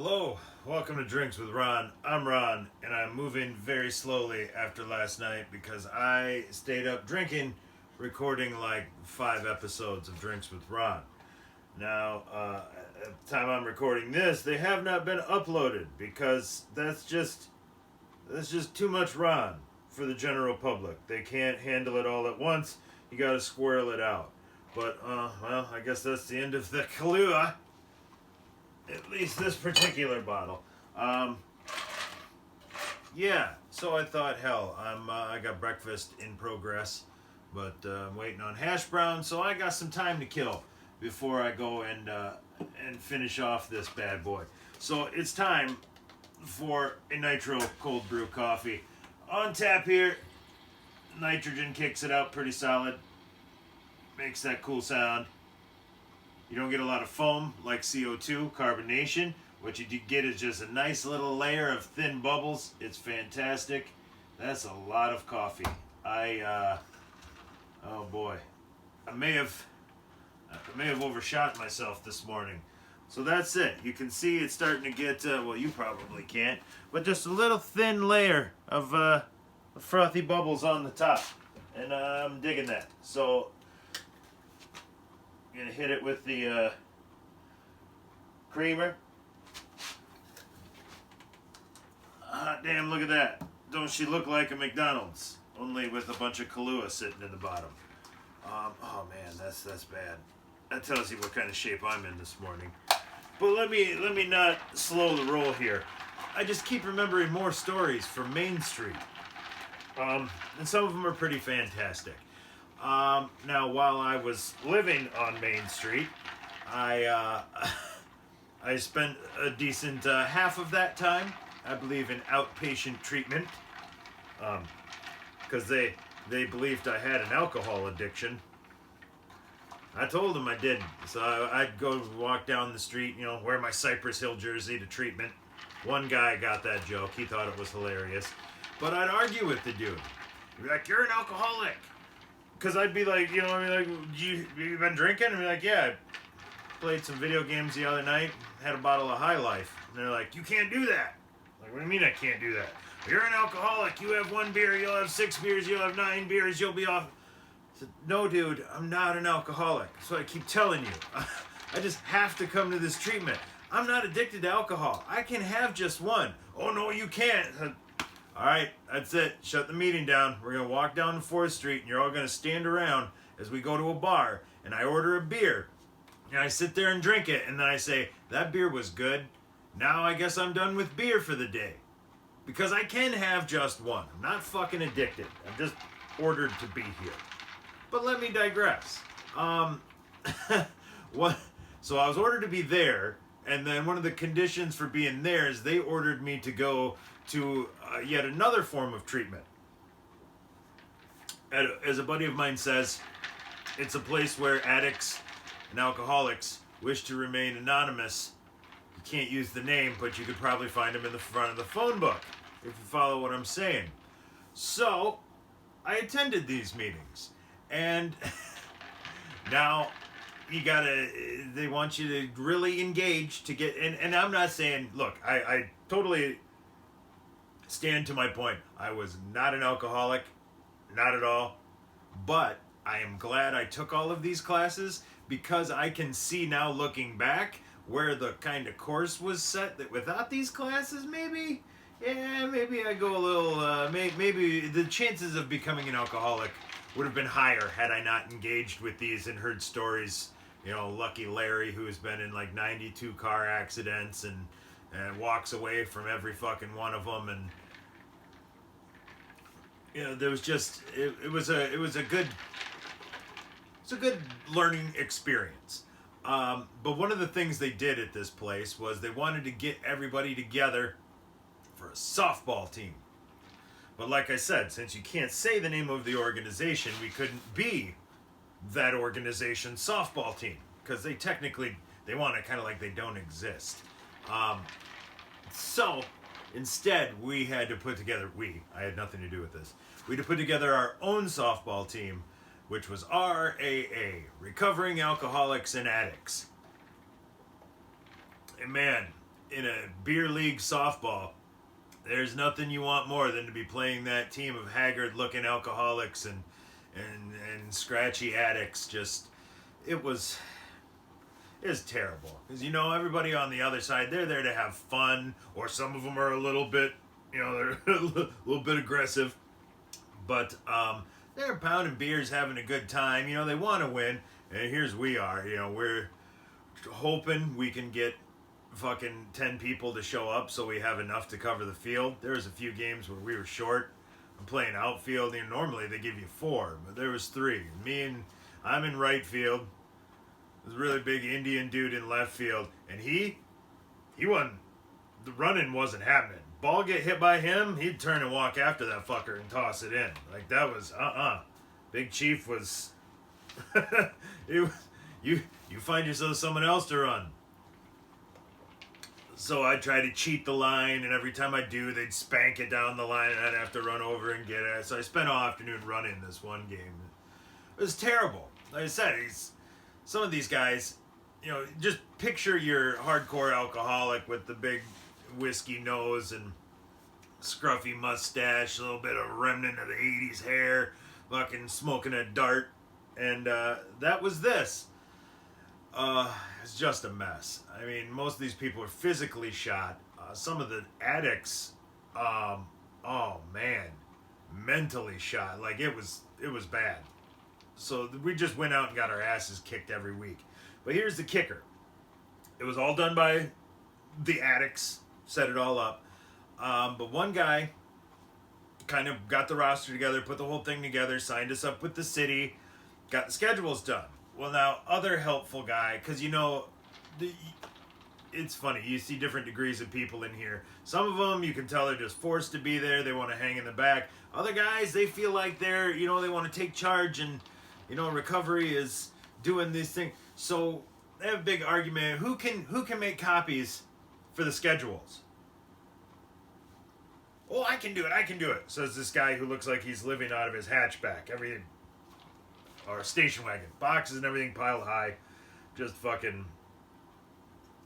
Hello, welcome to Drinks with Ron. I'm Ron, and I'm moving very slowly after last night because I stayed up drinking, recording like 5 episodes of Drinks with Ron. Now, at the time I'm recording this, they have not been uploaded because that's just too much Ron for the general public. They can't handle it all at once. You gotta squirrel it out. But, well, I guess that's the end of the Kahlua. At least this particular bottle. Yeah, so I thought, hell, I got breakfast in progress, but I'm waiting on hash browns, so I got some time to kill before I go and finish off this bad boy. So it's time for a nitro cold brew coffee. On tap here, nitrogen kicks it out pretty solid, makes that cool sound. You don't get a lot of foam like CO2, carbonation. What you do get is just a nice little layer of thin bubbles. It's fantastic. That's a lot of coffee. Oh boy. I may have overshot myself this morning. So that's it. You can see it's starting to get, well, you probably can't, but just a little thin layer of frothy bubbles on the top. And I'm digging that. So I'm gonna hit it with the creamer. Damn, look at that. Don't she look like a McDonald's? Only with a bunch of Kahlua sitting in the bottom. Oh man, that's bad. That tells you what kind of shape I'm in this morning. But let me not slow the roll here. I just keep remembering more stories from Main Street. And some of them are pretty fantastic. Now, while I was living on Main Street, I spent a decent half of that time, I believe, in outpatient treatment, because they believed I had an alcohol addiction. I told them I didn't, so I'd go walk down the street, wear my Cypress Hill jersey to treatment. One guy got that joke; he thought it was hilarious, but I'd argue with the dude. He'd be like, "You're an alcoholic." Because I'd be like, you been drinking? I'd be like, yeah, I played some video games the other night, had a bottle of High Life. And they're like, you can't do that. Like, what do you mean I can't do that? You're an alcoholic. You have 1 beer, you'll have 6 beers, you'll have 9 beers, you'll be off. I said, no, dude, I'm not an alcoholic. That's what I keep telling you. I just have to come to this treatment. I'm not addicted to alcohol. I can have just one. Oh, no, you can't. All right, that's it. Shut the meeting down. We're going to walk down to 4th Street, and you're all going to stand around as we go to a bar, and I order a beer. And I sit there and drink it, and then I say, that beer was good. Now I guess I'm done with beer for the day. Because I can have just one. I'm not fucking addicted. I'm just ordered to be here. But let me digress. So I was ordered to be there, and then one of the conditions for being there is they ordered me to go to yet another form of treatment. As a buddy of mine says, it's a place where addicts and alcoholics wish to remain anonymous. You can't use the name, but you could probably find them in the front of the phone book, if you follow what I'm saying. So, I attended these meetings, and now they want you to really engage to get, and I'm not saying, look, I totally stand to my point. I was not an alcoholic, not at all, but I am glad I took all of these classes because I can see now, looking back, where the kind of course was set that without these classes, maybe I go a little, maybe the chances of becoming an alcoholic would have been higher had I not engaged with these and heard stories. Lucky Larry, who's been in like 92 car accidents and walks away from every fucking one of them, and there was just it was a good learning experience. But one of the things they did at this place was they wanted to get everybody together for a softball team. But like I said, since you can't say the name of the organization, we couldn't be that organization's softball team because they want it kind of like they don't exist. So instead, we had to put together, I had nothing to do with this. We had to put together our own softball team, which was RAA, Recovering Alcoholics and Addicts. And man, in a beer league softball, there's nothing you want more than to be playing that team of haggard-looking alcoholics and scratchy addicts. Just it was terrible because everybody on the other side, they're there to have fun, or some of them are a little bit, they're a little bit aggressive, but they're pounding beers, having a good time. They want to win, and here's we are. We're hoping we can get fucking 10 people to show up so we have enough to cover the field. There was a few games where we were short. I'm playing outfield. Normally they give you 4, but there was 3. I'm in right field. There's a really big Indian dude in left field, and he wasn't, the running wasn't happening. Ball get hit by him, he'd turn and walk after that fucker and toss it in. Like, that was Big Chief was you find yourself someone else to run. So I try to cheat the line, and every time I do, they'd spank it down the line, and I'd have to run over and get it. So I spent all afternoon running this one game. It was terrible. Like I said, some of these guys, just picture your hardcore alcoholic with the big whiskey nose and scruffy mustache, a little bit of remnant of the 80s hair, fucking smoking a dart, and that was this. It's just a mess. I mean, most of these people are physically shot. Some of the addicts, oh man, mentally shot. Like, it was bad. So we just went out and got our asses kicked every week. But here's the kicker. It was all done by the addicts, set it all up. But one guy kind of got the roster together, put the whole thing together, signed us up with the city, got the schedules done. Well, now, other helpful guy, because it's funny, you see different degrees of people in here. Some of them, you can tell they're just forced to be there, they want to hang in the back. Other guys, they feel like they're, they want to take charge, and, recovery is doing this thing. So, they have a big argument, who can make copies for the schedules? Oh, I can do it, says this guy who looks like he's living out of his hatchback. Everything, or a station wagon, boxes and everything piled high, just fucking,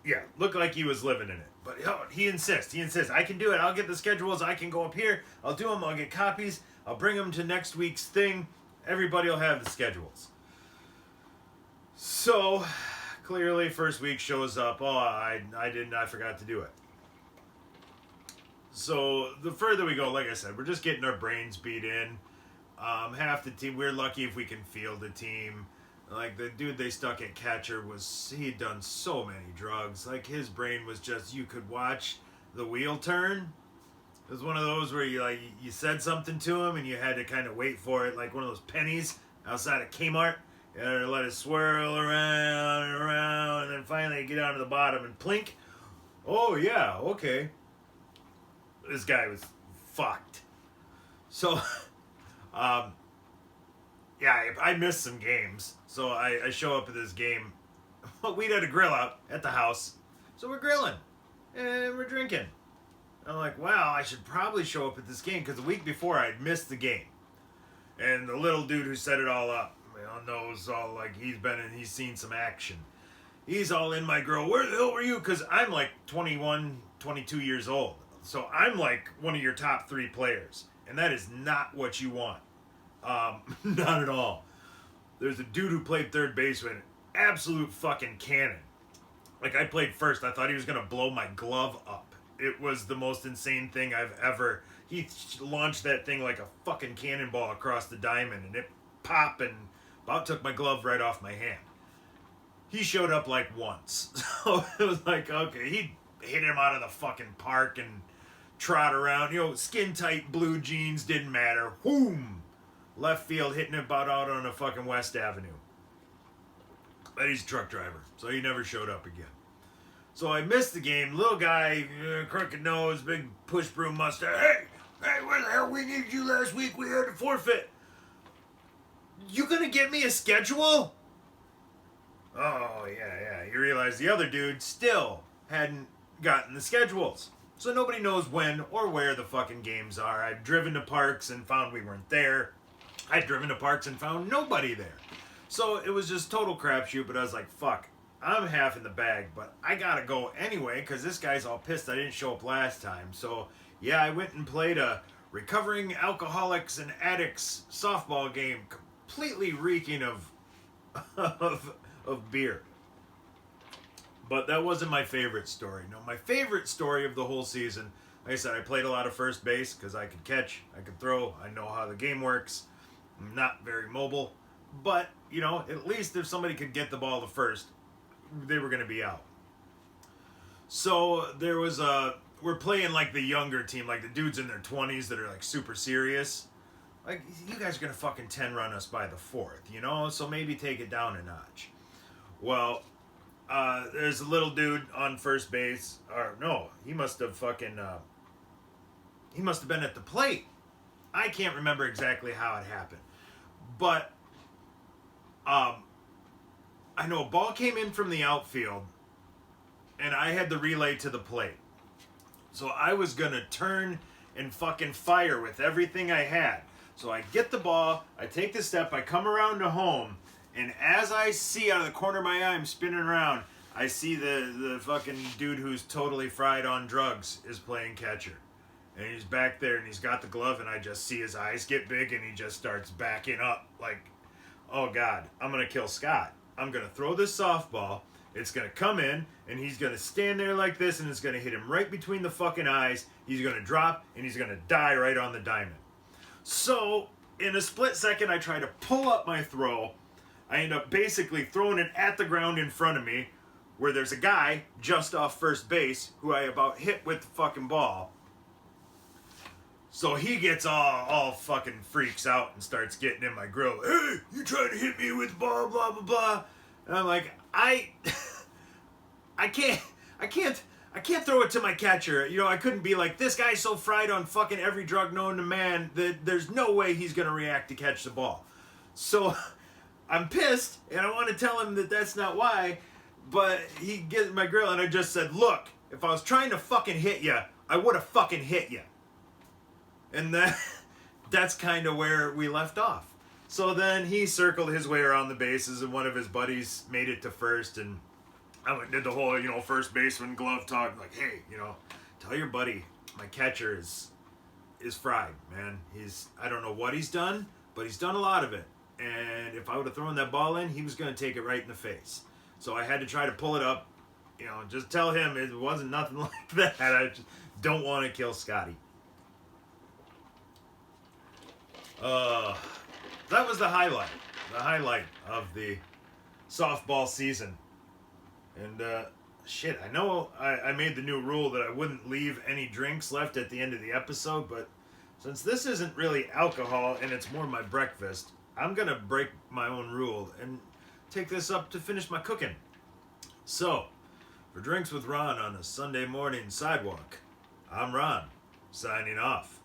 yeah, looked like he was living in it. But he insists, I can do it, I'll get the schedules, I can go up here, I'll do them, I'll get copies, I'll bring them to next week's thing, everybody will have the schedules. So, clearly, first week shows up, I forgot to do it. So, the further we go, like I said, we're just getting our brains beat in. Half the team, we're lucky if we can field a team. Like, the dude they stuck at catcher he'd done so many drugs. Like, his brain was just, you could watch the wheel turn. It was one of those where you said something to him and you had to kind of wait for it, like one of those pennies outside of Kmart. You had to let it swirl around and around, and then finally get down to the bottom and plink. Oh, yeah, okay. This guy was fucked. So, yeah, I missed some games. So I show up at this game. We'd had a grill out at the house. So we're grilling. And we're drinking. I'm like, wow, I should probably show up at this game. Because the week before, I'd missed the game. And the little dude who set it all up, knows all, like, he's seen some action. He's all in my grill. Where the hell were you? Because I'm like 21, 22 years old. So I'm like one of your top 3 players. And that is not what you want. Not at all. There's a dude who played third base with an absolute fucking cannon. Like, I played first. I thought he was going to blow my glove up. It was the most insane thing I've ever... He launched that thing like a fucking cannonball across the diamond, and it popped and about took my glove right off my hand. He showed up like once. So it was like, okay, he hit him out of the fucking park and trot around. Skin tight blue jeans, didn't matter. Whoom! Left field, hitting it about out on a fucking West Avenue. But he's a truck driver, so he never showed up again. So I missed the game. Little guy, crooked nose, big push broom mustache. Hey, where the hell we needed you last week? We had to forfeit. You gonna get me a schedule? Oh, yeah. You realize the other dude still hadn't gotten the schedules. So nobody knows when or where the fucking games are. I've driven to parks and found we weren't there. I'd driven to parks and found nobody there. So it was just total crapshoot, but I was like, fuck. I'm half in the bag, but I gotta go anyway because this guy's all pissed I didn't show up last time. So, yeah, I went and played a recovering alcoholics and addicts softball game, completely reeking of, of beer. But that wasn't my favorite story. No, my favorite story of the whole season, like I said, I played a lot of first base because I could catch, I could throw, I know how the game works. I'm not very mobile, but, you know, at least if somebody could get the ball to first, they were going to be out. So there was we're playing like the younger team, like the dudes in their 20s that are like super serious. Like, you guys are going to fucking 10 run us by the fourth, you know? So maybe take it down a notch. Well, there's a little dude on first base, or no, he must have been at the plate. I can't remember exactly how it happened. But, I know a ball came in from the outfield, and I had the relay to the plate. So I was going to turn and fucking fire with everything I had. So I get the ball, I take the step, I come around to home, and as I see out of the corner of my eye, I'm spinning around, I see the fucking dude who's totally fried on drugs is playing catcher. And he's back there, and he's got the glove, and I just see his eyes get big, and he just starts backing up like, oh God, I'm going to kill Scott. I'm going to throw this softball, it's going to come in, and he's going to stand there like this, and it's going to hit him right between the fucking eyes. He's going to drop, and he's going to die right on the diamond. So, in a split second, I try to pull up my throw. I end up basically throwing it at the ground in front of me, where there's a guy just off first base who I about hit with the fucking ball. So he gets all fucking freaks out and starts getting in my grill. Hey, you trying to hit me with blah, blah, blah, blah. And I'm like, I can't throw it to my catcher. You know, I couldn't be like, this guy's so fried on fucking every drug known to man that there's no way he's going to react to catch the ball. So I'm pissed, and I want to tell him that that's not why, but he gets my grill, and I just said, look, if I was trying to fucking hit you, I would have fucking hit you. And that's kind of where we left off. So then he circled his way around the bases, and one of his buddies made it to first, and I went and did the whole, you know, first baseman glove talk, like, hey, you know, tell your buddy my catcher is fried, man. I don't know what he's done, but he's done a lot of it. And if I would have thrown that ball in, he was going to take it right in the face. So I had to try to pull it up, you know, just tell him it wasn't nothing like that. I just don't want to kill Scotty. That was the highlight of the softball season. And, shit, I know I made the new rule that I wouldn't leave any drinks left at the end of the episode, but since this isn't really alcohol and it's more my breakfast, I'm gonna break my own rule and take this up to finish my cooking. So, for Drinks with Ron on a Sunday morning sidewalk, I'm Ron, signing off.